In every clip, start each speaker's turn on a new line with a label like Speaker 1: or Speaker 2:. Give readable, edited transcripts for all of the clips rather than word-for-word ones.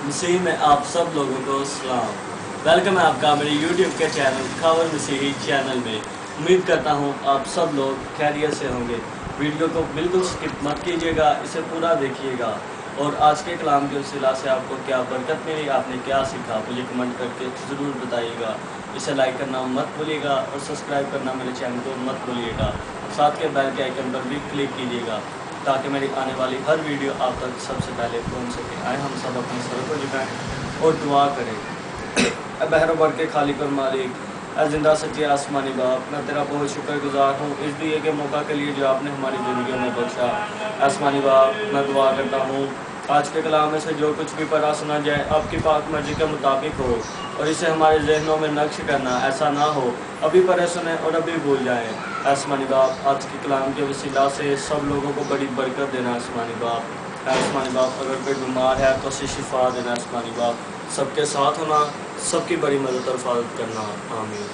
Speaker 1: مسیح میں آپ سب لوگوں کو سلام۔ ویلکم ہے آپ کا میرے یوٹیوب کے چینل خبر مسیحی چینل میں۔ امید کرتا ہوں آپ سب لوگ خیریت سے ہوں گے۔ ویڈیو کو بالکل سکپ مت کیجیے گا، اسے پورا دیکھیے گا، اور آج کے کلام کے وسیلہ سے آپ کو کیا برکت ملی، آپ نے کیا سیکھا، مجھے کمنٹ کر کے ضرور بتائیے گا۔ اسے لائک کرنا مت بھولیے گا اور سبسکرائب کرنا میرے چینل کو مت بھولیے گا۔ ساتھ کے بیل کے آئیکن پر بھی کلک کیجیے گا تاکہ میری آنے والی ہر ویڈیو آپ تک سب سے پہلے پہنچ سکے۔ آئے ہم سب اپنے سروں کو جھکائیں اور دعا کریں۔ اے بحر و بر کے خالق اور مالک، اے زندہ سچے آسمانی باپ، میں تیرا بہت شکر گزار ہوں اس دیے کے موقع کے لیے جو آپ نے ہماری زندگیوں میں بخشا۔ آسمانی باپ، میں دعا کرتا ہوں آج کے کلام میں سے جو کچھ بھی پڑھا سنا جائے آپ کی پاک مرضی کے مطابق ہو، اور اسے ہمارے ذہنوں میں نقش کرنا ایسا نہ ہو ابھی پڑھے سنیں اور ابھی بھول جائیں۔ آسمانی باپ، آج کے کلام کے وسیلہ سے سب لوگوں کو بڑی برکت دینا آسمانی باپ۔ آسمانی باپ، اگر کوئی بیمار ہے تو اسے شفا دینا آسمانی باپ، سب کے ساتھ ہونا، سب کی بڑی مدد اور حفاظت کرنا، آمین۔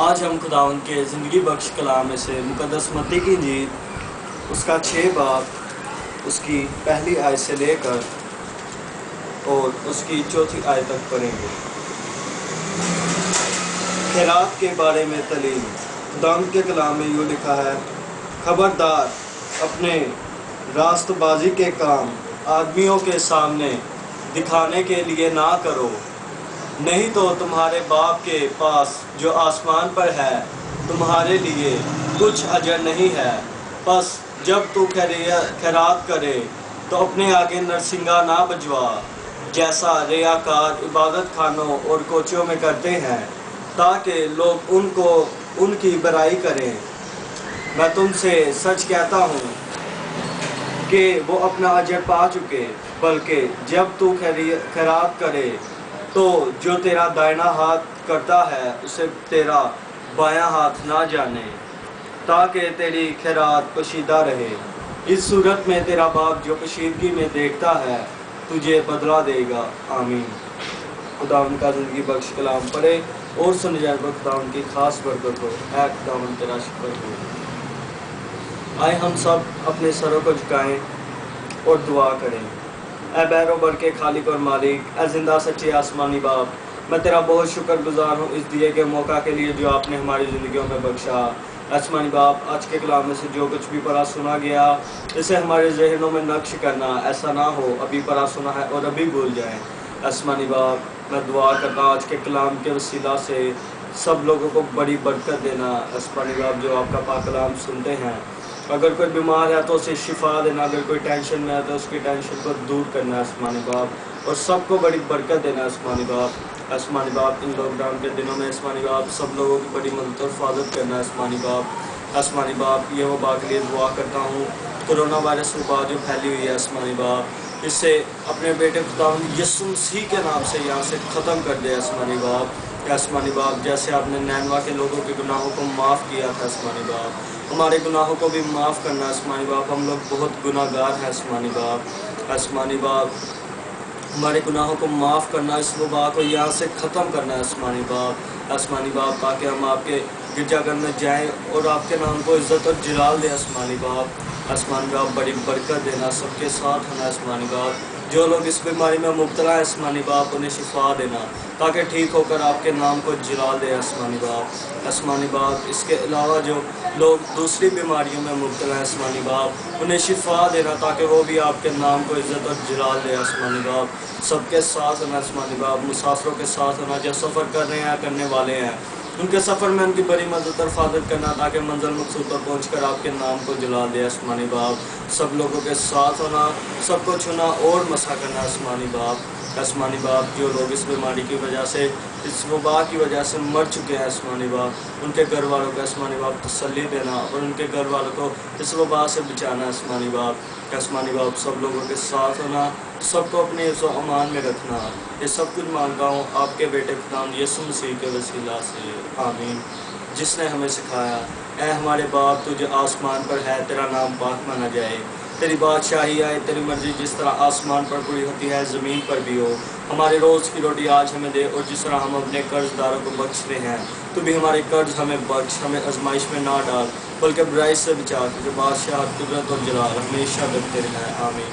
Speaker 1: آج ہم خداوند کے زندگی بخش کلام میں سے مقدس متی کی انجیل اس کا 6 باب، اس کی پہلی آیت سے لے کر اور اس کی 4تھی آیت تک پڑھیں گے۔ خیرات کے بارے میں تعلیم۔ خداوند کے کلام میں یوں لکھا ہے، خبردار، اپنے راست بازی کے کام آدمیوں کے سامنے دکھانے کے لیے نہ کرو، نہیں تو تمہارے باپ کے پاس جو آسمان پر ہے تمہارے لیے کچھ اجر نہیں ہے۔ پس جب تو خیرات کرے تو اپنے آگے نرسنگا نہ بجوا، جیسا ریاکار عبادت خانوں اور کوچوں میں کرتے ہیں، تاکہ لوگ ان کی برائی کریں۔ میں تم سے سچ کہتا ہوں کہ وہ اپنا اجر پا چکے۔ بلکہ جب تو خیرات کرے تو جو تیرا دائنا ہاتھ کرتا ہے اسے تیرا بایاں ہاتھ نہ جانے، تاکہ تیری خیرات پوشیدہ رہے۔ اس صورت میں تیرا باپ جو پوشیدگی میں دیکھتا ہے تجھے بدلہ دے گا، آمین۔ خداوند کا زندگی بخش کلام پڑھے اور سن جائے پر خداوند کی خاص برکت ہو۔ اے خداوند تیرا شکر ہو۔ آئے ہم سب اپنے سروں کو جھکائیں اور دعا کریں۔ اے بحر و بر کے خالق اور مالک، اے زندہ سچے آسمانی باپ، میں تیرا بہت شکر گزار ہوں اس دیے کے موقع کے لیے جو آپ نے ہماری زندگیوں میں بخشا۔ آسمانی باپ، آج کے کلام میں سے جو کچھ بھی پڑھا سنا گیا اسے ہمارے ذہنوں میں نقش کرنا ایسا نہ ہو ابھی پڑھا سنا ہے اور ابھی بھول جائیں۔ آسمانی باپ، میں دعا کرتا ہوں آج کے کلام کے وسیلہ سے سب لوگوں کو بڑی برکت دینا۔ آسمانی باپ، جو آپ کا پاک کلام سنتے ہیں، اگر کوئی بیمار ہے تو اسے شفا دینا، اگر کوئی ٹینشن میں ہے تو اس کی ٹینشن کو دور کرنا آسمانی باپ، اور سب کو بڑی برکت دینا آسمانی باپ۔ آسمانی باپ، ان لاک ڈاؤن کے دنوں میں آسمانی باپ سب لوگوں کی بڑی مدد اور حفاظت کرنا آسمانی باپ۔ آسمانی باپ، یہ وبا کے لیے دعا کرتا ہوں، کرونا وائرس وبا جو پھیلی ہوئی ہے آسمانی باپ، اس سے اپنے بیٹے خداوند یسوع مسیح کے نام سے یہاں سے ختم کر دے آسمانی باپ۔ آسمانی باپ، جیسے آپ نے نینوا کے لوگوں کے گناہوں کو معاف کیا تھا آسمانی باپ، ہمارے گناہوں کو بھی معاف کرنا آسمانی باپ، ہم لوگ بہت گناہ گار ہیں آسمانی باپ۔ آسمانی باپ، ہمارے گناہوں کو معاف کرنا، اس وبا کو یہاں سے ختم کرنا آسمانی باپ۔ آسمانی باپ، تاکہ ہم آپ کے گرجا گھر میں جائیں اور آپ کے نام کو عزت اور جلال دیں آسمانی باپ۔ آسمانی باپ، بڑی برکت دینا، سب کے ساتھ ہونا آسمانی باپ، جو لوگ اس بیماری میں مبتلا ہے آسمانی باپ انہیں شفا دینا، تاکہ ٹھیک ہو کر آپ کے نام کو جلال دے آسمانی باپ۔ آسمانی باپ، اس کے علاوہ جو لوگ دوسری بیماریوں میں مبتلا ہیں آسمانی باپ انہیں شفا دینا، تاکہ وہ بھی آپ کے نام کو عزت اور جلال دے آسمانی باپ۔ سب کے ساتھ ہونا آسمانی باپ، مسافروں کے ساتھ ہونا جو سفر کر رہے ہیں کرنے والے ہیں، ان کے سفر میں ان کی بڑی مدد اور حفاظت کرنا، تاکہ منزل مقصود پر پہنچ کر آپ کے نام کو جلال دے آسمانی باپ۔ سب لوگوں کے ساتھ ہونا، سب کو چھونا اور مسح کرنا آسمانی باپ۔ آسمانی باپ، جو لوگ اس بیماری کی وجہ سے، اس وبا کی وجہ سے مر چکے ہیں آسمانی باپ، ان کے گھر والوں کو آسمانی باپ تسلی دینا اور ان کے گھر والوں کو اس وبا سے بچانا آسمانی باپ۔ آسمانی باپ، سب لوگوں کے ساتھ ہونا، سب کو اپنے حفظ و امان میں رکھنا، یہ سب کچھ مانگتا ہوں آپ کے بیٹے خداوند یسوع مسیح کے وسیلہ سے، آمین۔ جس نے ہمیں سکھایا، اے ہمارے باپ تو جو آسمان پر ہے، تیرا نام پاک مانا جائے، تیری بادشاہی آئے، تیری مرضی جس طرح آسمان پر پوری ہوتی ہے زمین پر بھی ہو۔ ہمارے روز کی روٹی آج ہمیں دے، اور جس طرح ہم اپنے قرض داروں کو بخشتے ہیں تو بھی ہمارے قرض ہمیں بخش، ہمیں آزمائش میں نہ ڈال بلکہ برائی سے بچا، کیونکہ بادشاہ، قدرت اور جلال ہمیشہ تک تیرے ہیں، آمین۔